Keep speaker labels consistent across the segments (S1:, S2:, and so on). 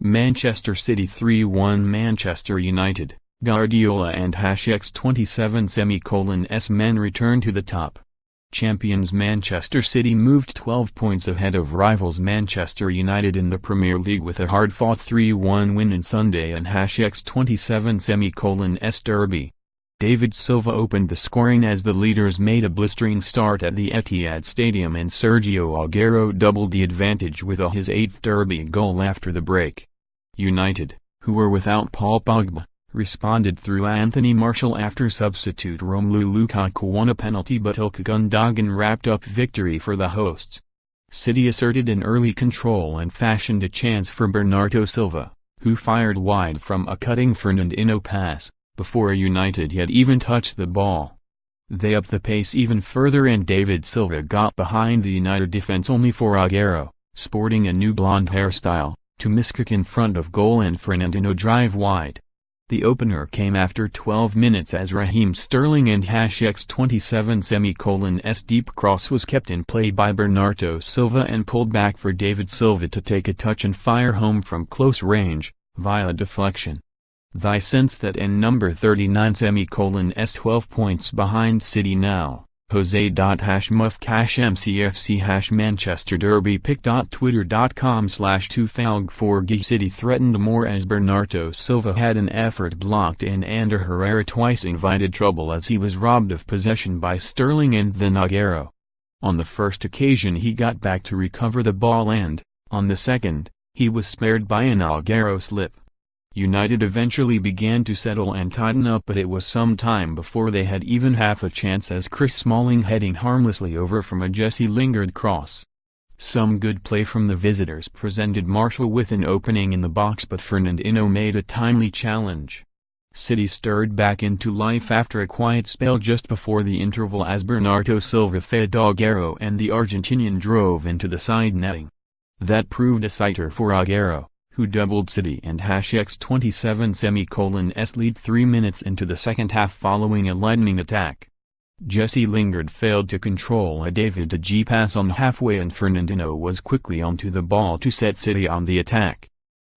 S1: Manchester City 3-1 Manchester United, Guardiola and #27 men return to the top. Champions Manchester City moved 12 points ahead of rivals Manchester United in the Premier League with a hard-fought 3-1 win on Sunday in #27 derby. David Silva opened the scoring as the leaders made a blistering start at the Etihad Stadium, and Sergio Aguero doubled the advantage with his 8th derby goal after the break. United, who were without Paul Pogba, responded through Anthony Martial after substitute Romelu Lukaku won a penalty, but Ilkay Gundogan wrapped up victory for the hosts. City asserted an early control and fashioned a chance for Bernardo Silva, who fired wide from a cutting Fernandinho pass, before United had even touched the ball. They upped the pace even further, and David Silva got behind the United defense only for Aguero, sporting a new blonde hairstyle, to miskick in front of goal and Fernandinho drive wide. The opener came after 12 minutes as Raheem Sterling and #27's deep cross was kept in play by Bernardo Silva and pulled back for David Silva to take a touch and fire home from close range, via deflection. The sense that in number 39's 12 points behind City now. Jose. #mufcashmcfc Manchester Derby pick. Twitter.com/2falg4g City threatened more as Bernardo Silva had an effort blocked, and Ander Herrera twice invited trouble as he was robbed of possession by Sterling and then Aguero. On the first occasion he got back to recover the ball, and, on the second, he was spared by an Aguero slip. United eventually began to settle and tighten up, but it was some time before they had even half a chance as Chris Smalling heading harmlessly over from a Jesse Lingard cross. Some good play from the visitors presented Martial with an opening in the box, but Fernandinho made a timely challenge. City stirred back into life after a quiet spell just before the interval as Bernardo Silva fed Aguero and the Argentinian drove into the side netting. That proved a sighter for Aguero, who doubled City and #27's lead 3 minutes into the second half following a lightning attack. Jesse Lingard failed to control a David De Gea pass on halfway, and Fernandinho was quickly onto the ball to set City on the attack.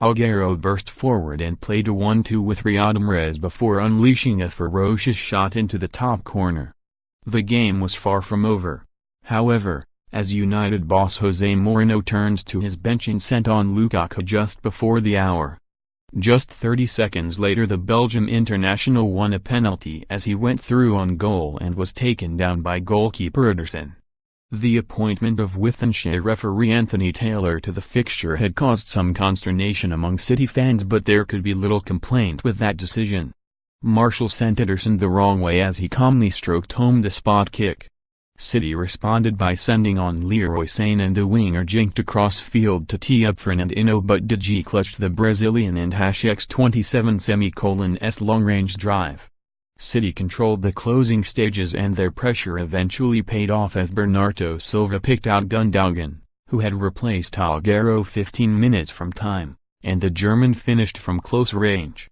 S1: Aguero burst forward and played a 1-2 with Riyad Mahrez before unleashing a ferocious shot into the top corner. The game was far from over, however, as United boss Jose Mourinho turned to his bench and sent on Lukaku just before the hour. Just 30 seconds later the Belgium international won a penalty as he went through on goal and was taken down by goalkeeper Ederson. The appointment of Wythenshawe referee Anthony Taylor to the fixture had caused some consternation among City fans, but there could be little complaint with that decision. Martial sent Ederson the wrong way as he calmly stroked home the spot kick. City responded by sending on Leroy Sane, and the winger jinked across field to tee up Fernandinho, but De Gea clutched the Brazilian and #27's long-range drive. City controlled the closing stages and their pressure eventually paid off as Bernardo Silva picked out Gundogan, who had replaced Aguero 15 minutes from time, and the German finished from close range.